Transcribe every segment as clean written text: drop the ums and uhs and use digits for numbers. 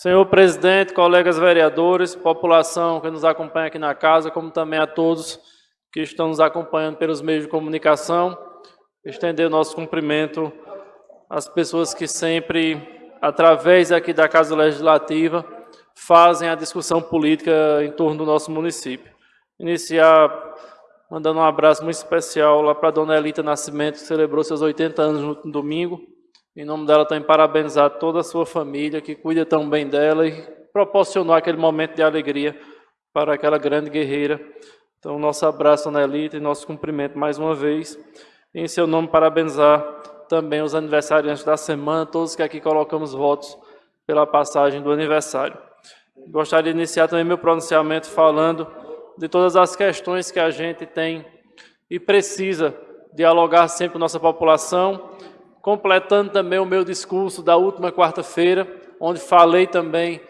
Senhor presidente, colegas vereadores, população que nos acompanha aqui na casa, como também a todos que estão nos acompanhando pelos meios de comunicação, estender nosso cumprimento às pessoas que sempre, através aqui da Casa Legislativa, fazem a discussão política em torno do nosso município. Iniciar mandando um abraço muito especial lá para a dona Elita Nascimento, que celebrou seus 80 anos no domingo. Em nome dela, também parabenizar toda a sua família, que cuida tão bem dela e proporcionou aquele momento de alegria para aquela grande guerreira. Então, nosso abraço, dona Elita, e nosso cumprimento mais uma vez. E, em seu nome, parabenizar também os aniversariantes da semana, todos que aqui colocamos votos pela passagem do aniversário. Gostaria de iniciar também meu pronunciamento falando de todas as questões que a gente tem e precisa dialogar sempre com nossa população, completando também o meu discurso da última quarta-feira, onde falei também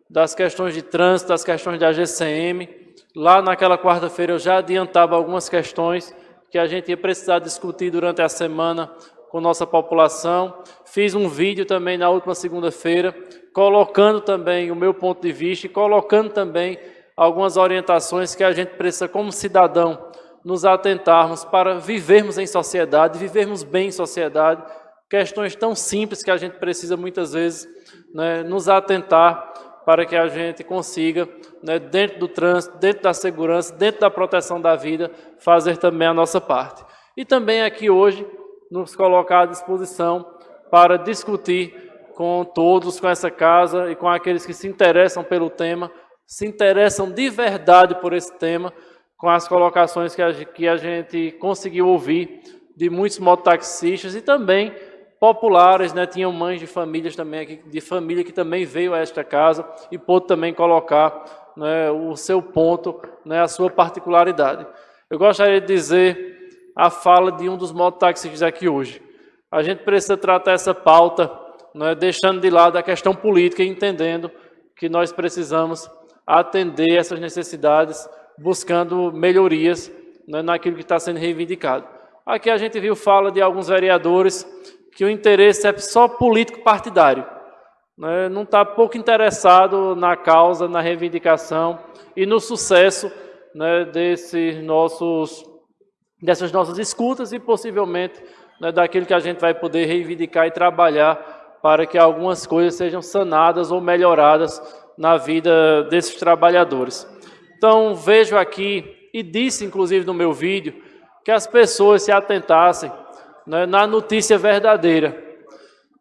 das questões de trânsito, das questões da GCM. Lá naquela quarta-feira eu já adiantava algumas questões que a gente ia precisar discutir durante a semana com nossa população. Fiz um vídeo também na última segunda-feira, colocando também o meu ponto de vista e colocando também algumas orientações que a gente precisa, como cidadão, nos atentarmos para vivermos em sociedade, vivermos bem em sociedade, questões tão simples que a gente precisa muitas vezes, né, nos atentar para que a gente consiga, né, dentro do trânsito, dentro da segurança, dentro da proteção da vida, fazer também a nossa parte. E também aqui hoje, nos colocar à disposição para discutir com todos, com essa casa e com aqueles que se interessam pelo tema, se interessam de verdade por esse tema, com as colocações que a gente conseguiu ouvir de muitos mototaxistas e também populares, né? Tinham mães de famílias também aqui, de família que também veio a esta casa e pôde também colocar, né, o seu ponto, né, a sua particularidade. Eu gostaria de dizer a fala de um dos mototaxistas aqui hoje. A gente precisa tratar essa pauta, né, deixando de lado a questão política e entendendo que nós precisamos atender essas necessidades, buscando melhorias, né, naquilo que está sendo reivindicado. Aqui a gente viu fala de alguns vereadores que o interesse é só político-partidário, né? Não está pouco interessado na causa, na reivindicação e no sucesso, né, dessas nossas escutas e possivelmente, né, daquilo que a gente vai poder reivindicar e trabalhar para que algumas coisas sejam sanadas ou melhoradas na vida desses trabalhadores. Então, vejo aqui, e disse inclusive no meu vídeo, que as pessoas se atentassem, né, na notícia verdadeira,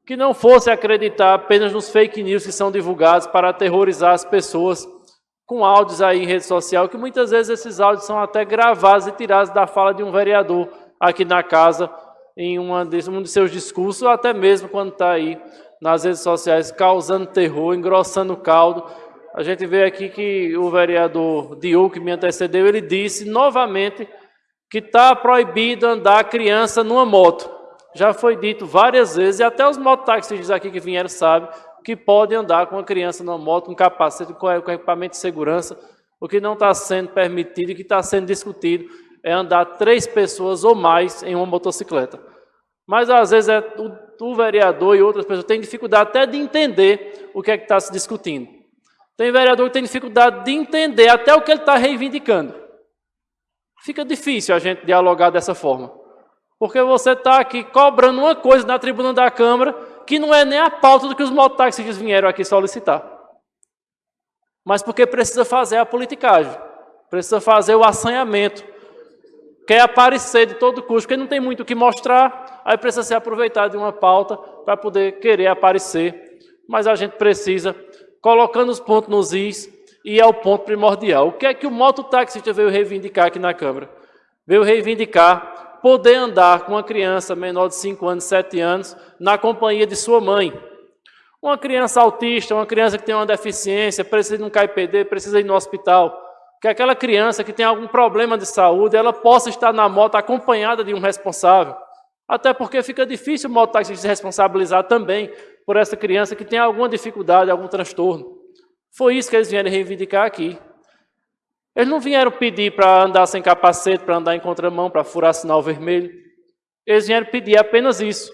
que não fosse acreditar apenas nos fake news que são divulgados para aterrorizar as pessoas com áudios aí em rede social, que muitas vezes esses áudios são até gravados e tirados da fala de um vereador aqui na casa, em um de seus discursos, ou até mesmo quando está aí nas redes sociais causando terror, engrossando o caldo. A gente vê aqui que o vereador Diogo, que me antecedeu, ele disse novamente que está proibido andar criança numa moto. Já foi dito várias vezes, e até os mototaxistas aqui que vieram sabem que podem andar com uma criança numa moto, com capacete, com equipamento de segurança. O que não está sendo permitido e que está sendo discutido é andar 3 pessoas ou mais em uma motocicleta. Mas às vezes o vereador e outras pessoas têm dificuldade até de entender o que é que está se discutindo. Tem vereador que tem dificuldade de entender até o que ele está reivindicando. Fica difícil a gente dialogar dessa forma, porque você está aqui cobrando uma coisa na tribuna da Câmara que não é nem a pauta do que os mototaxistas vieram aqui solicitar. Mas porque precisa fazer a politicagem, precisa fazer o assanhamento, quer aparecer de todo custo, porque não tem muito o que mostrar, aí precisa se aproveitar de uma pauta para poder querer aparecer. Mas a gente precisa, colocando os pontos nos is, e é o ponto primordial. O que é que o mototaxista veio reivindicar aqui na Câmara? Veio reivindicar poder andar com uma criança menor de 5 anos, 7 anos, na companhia de sua mãe. Uma criança autista, uma criança que tem uma deficiência, precisa de um KPD, precisa ir no hospital. Que aquela criança que tem algum problema de saúde, ela possa estar na moto acompanhada de um responsável. Até porque fica difícil o mototaxista se responsabilizar também por essa criança que tem alguma dificuldade, algum transtorno. Foi isso que eles vieram reivindicar aqui. Eles não vieram pedir para andar sem capacete, para andar em contramão, para furar sinal vermelho. Eles vieram pedir apenas isso,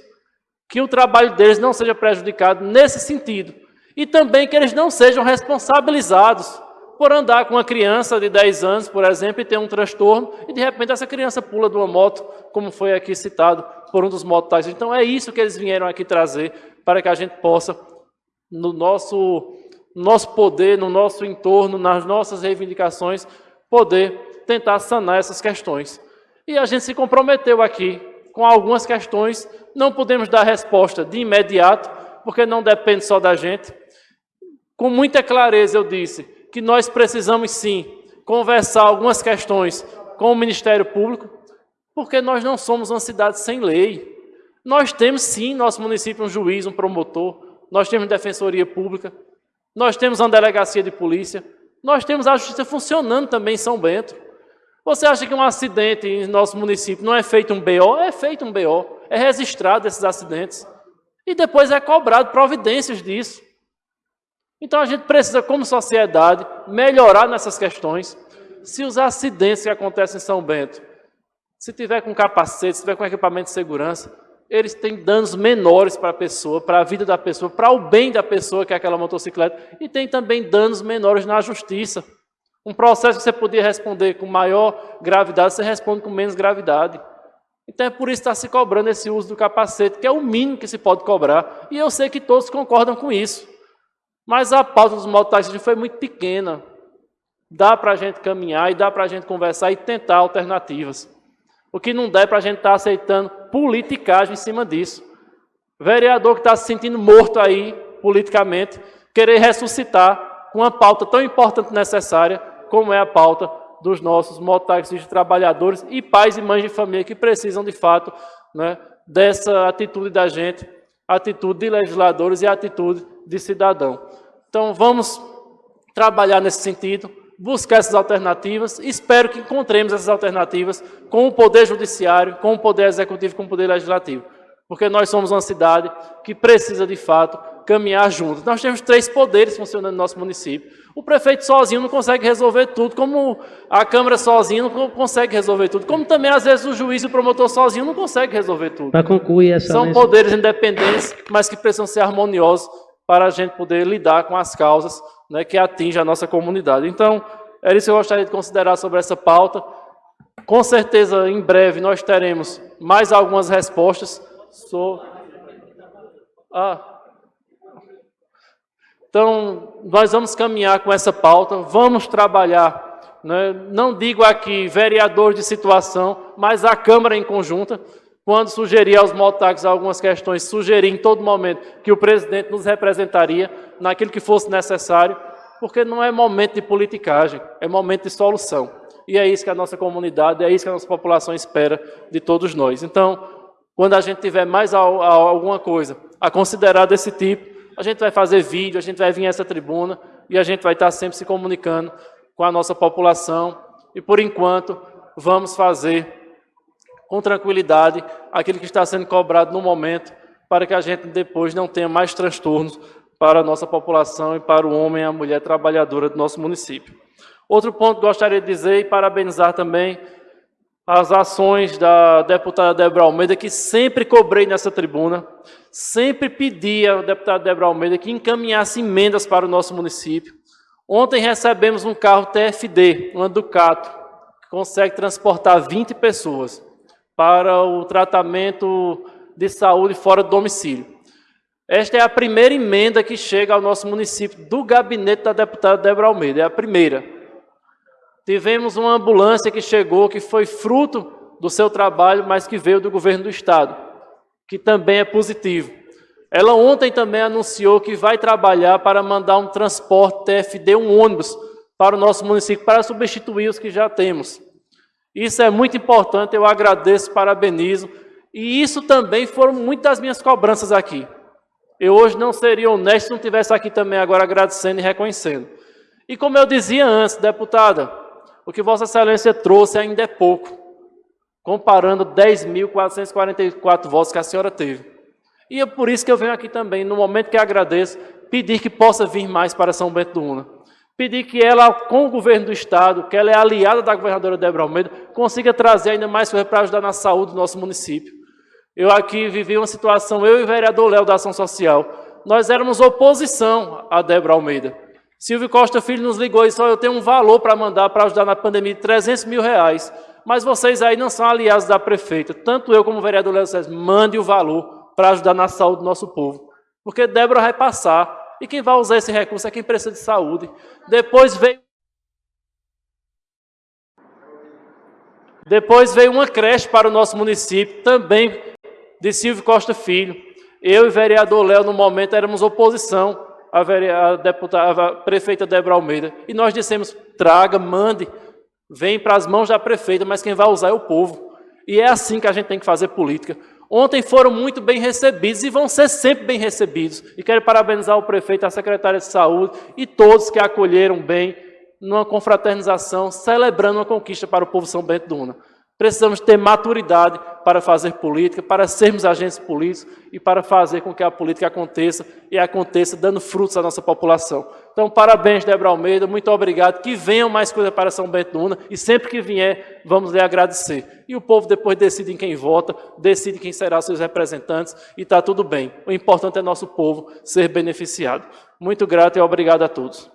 que o trabalho deles não seja prejudicado nesse sentido. E também que eles não sejam responsabilizados por andar com uma criança de 10 anos, por exemplo, e ter um transtorno, e de repente essa criança pula de uma moto, como foi aqui citado por um dos mototáxis. Então é isso que eles vieram aqui trazer, para que a gente possa, no nosso poder, no nosso entorno, nas nossas reivindicações, poder tentar sanar essas questões. E a gente se comprometeu aqui com algumas questões, não podemos dar resposta de imediato, porque não depende só da gente. Com muita clareza eu disse que nós precisamos sim conversar algumas questões com o Ministério Público, porque nós não somos uma cidade sem lei. Nós temos sim, nosso município, um juiz, um promotor, nós temos defensoria pública, nós temos uma delegacia de polícia, nós temos a justiça funcionando também em São Bento. Você acha que um acidente em nosso município não é feito um BO? É feito um BO, é registrado esses acidentes. E depois é cobrado providências disso. Então a gente precisa, como sociedade, melhorar nessas questões. Se os acidentes que acontecem em São Bento, se tiver com capacete, se tiver com equipamento de segurança, eles têm danos menores para a pessoa, para a vida da pessoa, para o bem da pessoa, que é aquela motocicleta, e tem também danos menores na justiça. Um processo que você podia responder com maior gravidade, você responde com menos gravidade. Então é por isso que está se cobrando esse uso do capacete, que é o mínimo que se pode cobrar. E eu sei que todos concordam com isso. Mas a pauta dos mototáxis foi muito pequena. Dá para a gente caminhar e dá para a gente conversar e tentar alternativas. O que não dá é para a gente estar aceitando politicagem em cima disso. Vereador que está se sentindo morto aí, politicamente, querer ressuscitar com uma pauta tão importante e necessária, como é a pauta dos nossos mototáxis trabalhadores e pais e mães de família que precisam, de fato, né, dessa atitude da gente, atitude de legisladores e atitude de cidadão. Então, vamos trabalhar nesse sentido, buscar essas alternativas. Espero que encontremos essas alternativas com o Poder Judiciário, com o Poder Executivo e com o Poder Legislativo. Porque nós somos uma cidade que precisa, de fato, caminhar juntos. Nós temos 3 poderes funcionando no nosso município. O prefeito sozinho não consegue resolver tudo, como a Câmara sozinha não consegue resolver tudo, como também, às vezes, o juiz e o promotor sozinho não conseguem resolver tudo. Para concluir essa... São poderes independentes, mas que precisam ser harmoniosos para a gente poder lidar com as causas, né, que atingem a nossa comunidade. Então, era isso que eu gostaria de considerar sobre essa pauta. Com certeza, em breve, nós teremos mais algumas respostas. Então, nós vamos caminhar com essa pauta, vamos trabalhar, né? Não digo aqui vereador de situação, mas a Câmara em conjunta, quando sugerir aos mototáxis algumas questões, sugerir em todo momento que o presidente nos representaria naquilo que fosse necessário, porque não é momento de politicagem, é momento de solução. E é isso que a nossa comunidade, é isso que a nossa população espera de todos nós. Então, quando a gente tiver mais alguma coisa a considerar desse tipo, a gente vai fazer vídeo, a gente vai vir a essa tribuna e a gente vai estar sempre se comunicando com a nossa população. E, por enquanto, vamos fazer com tranquilidade aquilo que está sendo cobrado no momento, para que a gente depois não tenha mais transtornos para a nossa população e para o homem e a mulher trabalhadora do nosso município. Outro ponto que gostaria de dizer e parabenizar também as ações da deputada Débora Almeida, que sempre cobrei nessa tribuna, sempre pedi à deputada Débora Almeida que encaminhasse emendas para o nosso município. Ontem recebemos um carro TFD, uma Ducato, que consegue transportar 20 pessoas para o tratamento de saúde fora do domicílio. Esta é a primeira emenda que chega ao nosso município do gabinete da deputada Débora Almeida, é a primeira. Tivemos uma ambulância que chegou, que foi fruto do seu trabalho, mas que veio do governo do estado, que também é positivo. Ela ontem também anunciou que vai trabalhar para mandar um transporte TFD, um ônibus, para o nosso município, para substituir os que já temos. Isso é muito importante, eu agradeço, parabenizo. E isso também foram muitas das minhas cobranças aqui. Eu hoje não seria honesto se não estivesse aqui também agora agradecendo e reconhecendo. E como eu dizia antes, deputada, o que Vossa Excelência trouxe ainda é pouco, comparando 10.444 votos que a senhora teve. E é por isso que eu venho aqui também, no momento que agradeço, pedir que possa vir mais para São Bento do Una. Pedir que ela, com o governo do estado, que ela é aliada da governadora Débora Almeida, consiga trazer ainda mais coisa para ajudar na saúde do nosso município. Eu aqui vivi uma situação, eu e o vereador Léo da Ação Social, Nós éramos oposição a Débora Almeida. Silvio Costa Filho nos ligou e disse: eu tenho um valor para mandar para ajudar na pandemia de R$300 mil, mas vocês aí não são aliados da prefeita. Tanto eu como o vereador Léo César, mande o valor para ajudar na saúde do nosso povo. Porque Débora vai passar, e quem vai usar esse recurso é quem precisa de saúde. Depois veio uma creche para o nosso município, também de Silvio Costa Filho. Eu e o vereador Léo, no momento, éramos oposição à prefeita Débora Almeida. E nós dissemos: traga, mande, vem para as mãos da prefeita, mas quem vai usar é o povo. E é assim que a gente tem que fazer política. Ontem foram muito bem recebidos e vão ser sempre bem recebidos. E quero parabenizar o prefeito, a secretária de saúde e todos que acolheram bem numa confraternização, celebrando uma conquista para o povo São Bento do Una. Precisamos ter maturidade para fazer política, para sermos agentes políticos e para fazer com que a política aconteça e aconteça dando frutos à nossa população. Então, parabéns, Débora Almeida, muito obrigado. Que venham mais coisas para São Bento do Una e sempre que vier, vamos lhe agradecer. E o povo depois decide em quem vota, decide quem será seus representantes e está tudo bem. O importante é nosso povo ser beneficiado. Muito grato e obrigado a todos.